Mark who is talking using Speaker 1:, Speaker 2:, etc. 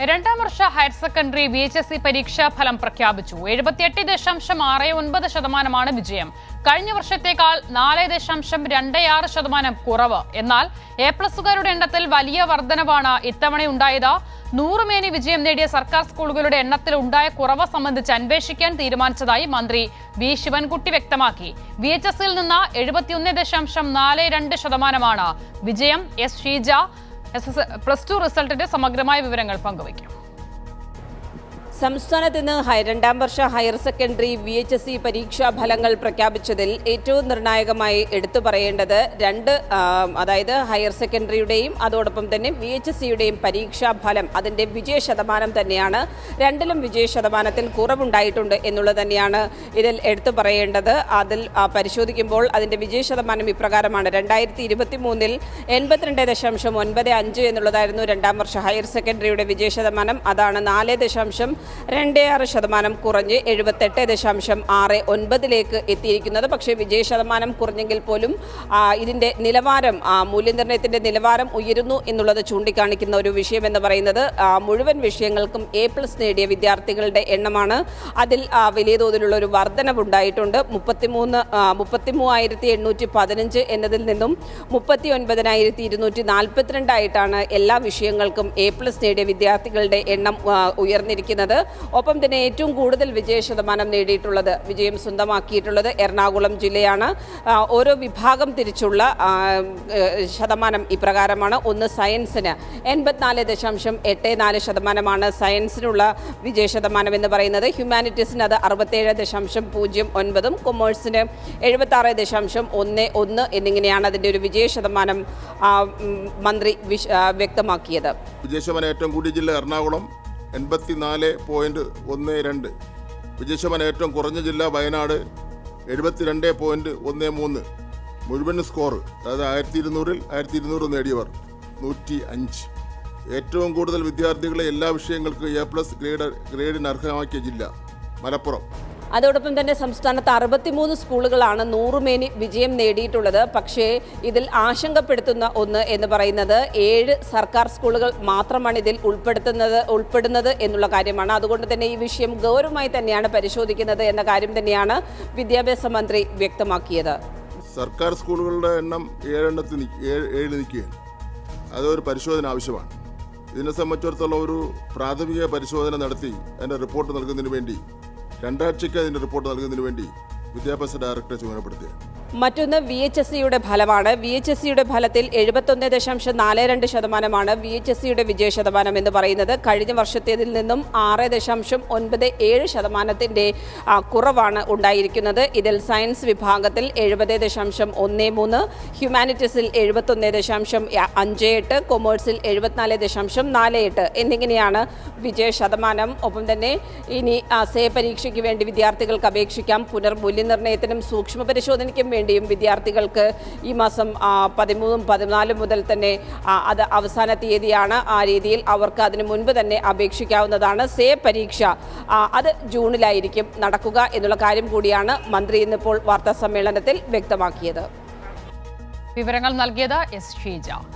Speaker 1: രണ്ടാം വർഷ higher secondary VHSE പരീക്ഷാ ഫലം പ്രഖ്യാപിച്ചു. 78.69% വിജയം. കഴിഞ്ഞ വർഷത്തേക്കാൾ 4.26% കുറവ്. എന്നാൽ എ+കാരുടെ എണ്ണത്തിൽ വലിയ വർധനവാണ് ഇത്തവണയുണ്ടായത്. 100 മേനി വിജയം നേടിയ സർക്കാർ സ്കൂളുകളുടെ എണ്ണത്തിൽ ഉണ്ടായ കുറവ് സംബന്ധിച്ച് അന്വേഷിക്കാൻ തീരുമാനിച്ചതായി മന്ത്രി വി ശിവൻകുട്ടി വ്യക്തമാക്കി. VHSEയിൽ നിന്ന് 71.42% വിജയം. എസ് ഷീജ +2 റിസൾട്ടിന്റെ സമഗ്രമായ വിവരങ്ങൾ പങ്കുവയ്ക്കും.
Speaker 2: സംസ്ഥാനത്ത് ഇന്ന് രണ്ടാം വർഷ ഹയർ സെക്കൻഡറി VHSE പരീക്ഷാ ഫലങ്ങൾ പ്രഖ്യാപിച്ചതിൽ ഏറ്റവും നിർണായകമായി എടുത്തു പറയേണ്ടത് അതായത് ഹയർ സെക്കൻഡറിയുടെയും അതോടൊപ്പം തന്നെ VHSEയുടെയും പരീക്ഷാ ഫലം അതിൻ്റെ വിജയ ശതമാനം തന്നെയാണ്. രണ്ടിലും വിജയ ശതമാനത്തിൽ കുറവുണ്ടായിട്ടുണ്ട് എന്നുള്ളത് തന്നെയാണ് ഇതിൽ എടുത്തു പറയേണ്ടത്. അതിൽ പരിശോധിക്കുമ്പോൾ അതിൻ്റെ വിജയ ശതമാനം ഇപ്രകാരമാണ്. 2023-ൽ 82.95 എന്നുള്ളതായിരുന്നു രണ്ടാം വർഷ ഹയർ സെക്കൻഡറിയുടെ വിജയ ശതമാനം. അതാണ് 4.26% കുറഞ്ഞ് 78.69 എത്തിയിരിക്കുന്നത്. പക്ഷേ വിജയ ശതമാനം കുറഞ്ഞെങ്കിൽ പോലും ഇതിൻ്റെ നിലവാരം മൂല്യനിർണ്ണയത്തിൻ്റെ നിലവാരം ഉയരുന്നു എന്നുള്ളത് ചൂണ്ടിക്കാണിക്കുന്ന ഒരു വിഷയം എന്ന് പറയുന്നത് മുഴുവൻ വിഷയങ്ങൾക്കും A+ നേടിയ വിദ്യാർത്ഥികളുടെ എണ്ണമാണ്. അതിൽ വലിയ തോതിലുള്ള ഒരു വർധനവുണ്ടായിട്ടുണ്ട്. 33,815 എന്നതിൽ നിന്നും 39,242 ആയിട്ടാണ് എല്ലാ വിഷയങ്ങൾക്കും A+ നേടിയ വിദ്യാർത്ഥികളുടെ എണ്ണം ഉയർന്നിരിക്കുന്നത്. ഒപ്പം തന്നെ ഏറ്റവും കൂടുതൽ വിജയ ശതമാനം നേടിയിട്ടുള്ളത്, വിജയം സ്വന്തമാക്കിയിട്ടുള്ളത് എറണാകുളം ജില്ലയാണ്. ഓരോ വിഭാഗം തിരിച്ചുള്ള ശതമാനം ഇപ്രകാരമാണ്. ഒന്ന് സയൻസിന് 84.84% സയൻസിനുള്ള വിജയ ശതമാനം എന്ന് പറയുന്നത്. ഹ്യൂമാനിറ്റീസിന് അത് 67.09, കൊമേഴ്സിന് 76.11 എന്നിങ്ങനെയാണ് അതിൻ്റെ ഒരു വിജയ ശതമാനം മന്ത്രി വ്യക്തമാക്കിയത്.
Speaker 3: വിജയശതമാനം ഏറ്റവും കൂടിയ ജില്ല എറണാകുളം 84.12. വിജയശതമാനം ഏറ്റവും കുറഞ്ഞ ജില്ല വയനാട് 72.13. മുഴുവൻ സ്കോർ അതായത് 1200 നേടിയവർ 105. ഏറ്റവും കൂടുതൽ വിദ്യാർത്ഥികളെ എല്ലാ വിഷയങ്ങൾക്കും A+ ഗ്രേഡിന് അർഹമാക്കിയ ജില്ല മലപ്പുറം.
Speaker 2: അതോടൊപ്പം തന്നെ സംസ്ഥാനത്ത് 63 സ്കൂളുകളാണ് 100 മേനി വിജയം നേടിയിട്ടുള്ളത്. പക്ഷേ ഇതിൽ ആശങ്കപ്പെടുത്തുന്ന ഒന്ന് എന്ന് പറയുന്നത് 7 സർക്കാർ സ്കൂളുകൾ മാത്രമാണ് ഇതിൽ ഉൾപ്പെടുന്നത് എന്നുള്ള കാര്യമാണ്. അതുകൊണ്ട് തന്നെ ഈ വിഷയം ഗൗരവമായി തന്നെയാണ് പരിശോധിക്കുന്നത് എന്ന കാര്യം തന്നെയാണ് വിദ്യാഭ്യാസ മന്ത്രി വ്യക്തമാക്കിയത്.
Speaker 3: സർക്കാർ സ്കൂളുകളുടെ എണ്ണം 7 നിൽക്കുകയാണ്. അതൊരു പരിശോധന ആവശ്യമാണ്. ഇതിനെ സംബന്ധിച്ചിടത്തോളം ഒരു പ്രാഥമിക പരിശോധന നടത്തി അതിൻ്റെ റിപ്പോർട്ട് നൽകുന്നതിന് വേണ്ടി 2 ആഴ്ചയ്ക്ക് അതിൻ്റെ റിപ്പോർട്ട് നൽകുന്നതിന് വേണ്ടി വിദ്യാഭ്യാസ ഡയറക്ടറെ ചുമതലപ്പെടുത്തുകയാണ്.
Speaker 2: മറ്റൊന്ന് VHSEയുടെ ഫലമാണ്. VHSEയുടെ ഫലത്തിൽ 71.42% VHSEയുടെ വിജയ ശതമാനം എന്ന് പറയുന്നത്. കഴിഞ്ഞ വർഷത്തേതിൽ നിന്നും 6.97% കുറവാണ് ഉണ്ടായിരിക്കുന്നത്. ഇതിൽ സയൻസ് വിഭാഗത്തിൽ 70.13, ഹ്യൂമാനിറ്റീസിൽ 71.58, കൊമേഴ്സിൽ 74.48 എന്നിങ്ങനെയാണ് വിജയ ശതമാനം. ഒപ്പം തന്നെ ഇനി പരീക്ഷയ്ക്ക് വേണ്ടി വിദ്യാർത്ഥികൾക്ക് അപേക്ഷിക്കാം. പുനർമൂല്യനിർണ്ണയത്തിനും സൂക്ഷ്മ പരിശോധനയ്ക്കും വേണ്ടിയും വിദ്യാർത്ഥികൾക്ക് ഈ മാസം 13, 14 മുതൽ തന്നെ അത് അവസാന തീയതിയാണ്. ആ രീതിയിൽ അവർക്ക് അതിനു മുൻപ് തന്നെ അപേക്ഷിക്കാവുന്നതാണ്. പരീക്ഷ അത് ജൂണിലായിരിക്കും നടക്കുക എന്നുള്ള കാര്യം കൂടിയാണ് മന്ത്രി ഇന്നിപ്പോൾ വാർത്താ സമ്മേളനത്തിൽ വ്യക്തമാക്കിയത്.
Speaker 1: വിവരങ്ങൾ നൽകിയത് എസ് ഷീജ.